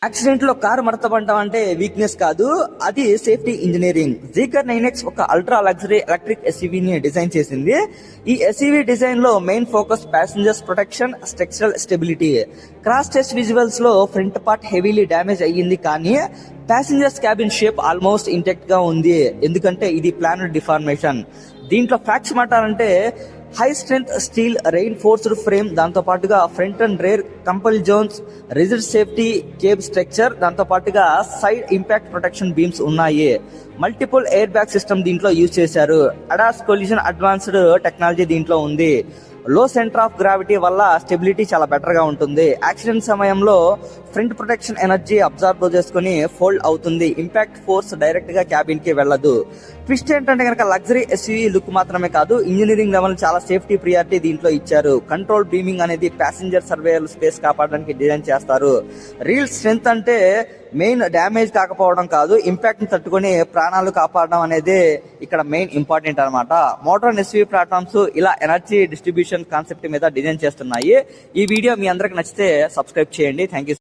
Accident లో car మడతపడటం అంటే weakness కాదు, అది సేఫ్టీ ఇంజనీరింగ్. జీకర్ 9X ఒక అల్ట్రా లగ్జరీ ఎలక్ట్రిక్ ఎస్యూవీ ని డిజైన్ చేసింది. ఈ ఎస్యూవీ డిజైన్ లో main focus passengers protection, structural stability. Crash test visuals లో ఫ్రంట్ పార్ట్ హెవీలీ డ్యామేజ్ అయ్యింది, కానీ passengers cabin shape almost intact గా ఉంది, ఎందుకంటే ఇది ప్లానర్ డిఫార్మేషన్. దీంట్లో ఫ్యాక్ట్స్ మాట్లాడాలంటే high strength steel reinforced frame, దాంతో పాటుగా front and rear crumple zones, rigid safety cab structure, దాంతో పాటుగా సైడ్ ఇంపాక్ట్ ప్రొటెక్షన్ బీమ్స్ ఉన్నాయి. మల్టిపుల్ ఎయిర్ బ్యాగ్ సిస్టమ్ దీంట్లో యూజ్ చేశారు. అడాస్ కొలిజన్ అడ్వాన్స్డ్ టెక్నాలజీ దీంట్లో ఉంది. లో సెంటర్ ఆఫ్ గ్రావిటీ వల్ల స్టెబిలిటీ చాలా బెటర్ గా ఉంటుంది. యాక్సిడెంట్ సమయంలో ఫ్రంట్ ప్రొటెక్షన్ ఎనర్జీ అబ్జర్వ్ చేసుకుని ఫోల్డ్ అవుతుంది. ఇంపాక్ట్ ఫోర్స్ డైరెక్ట్ గా క్యాబిన్ కి వెళ్ళదు. ట్విస్ట్ ఏంటంటే కనుక లగ్జరీ ఎస్యూవీ లుక్ మాత్రమే కాదు, ఇంజనీరింగ్ లెవెల్ చాలా సేఫ్టీ ప్రియారిటీ దీంట్లో ఇచ్చారు. కంట్రోల్ బీమింగ్ అనేది ప్యాసింజర్ సర్వేయర్ స్పేస్ కాపాడడానికి డిజైన్ చేస్తారు. రియల్ స్ట్రెంత్ అంటే మెయిన్ డ్యామేజ్ కాకపోవడం కాదు, ఇంపాక్ట్ ని తట్టుకుని ప్రాణాలు కాపాడడం అనేది ఇక్కడ మెయిన్ ఇంపార్టెంట్ అనమాట. మోటార్ ఎస్యూవీ ప్లాట్ఫామ్స్ ఇలా ఎనర్జీ డిస్ట్రిబ్యూషన్ కాన్సెప్ట్ మీద డిజైన్ చేస్తున్నాయి. ఈ వీడియో మీ అందరికి నచ్చితే సబ్స్క్రైబ్ చేయండి. Thank you.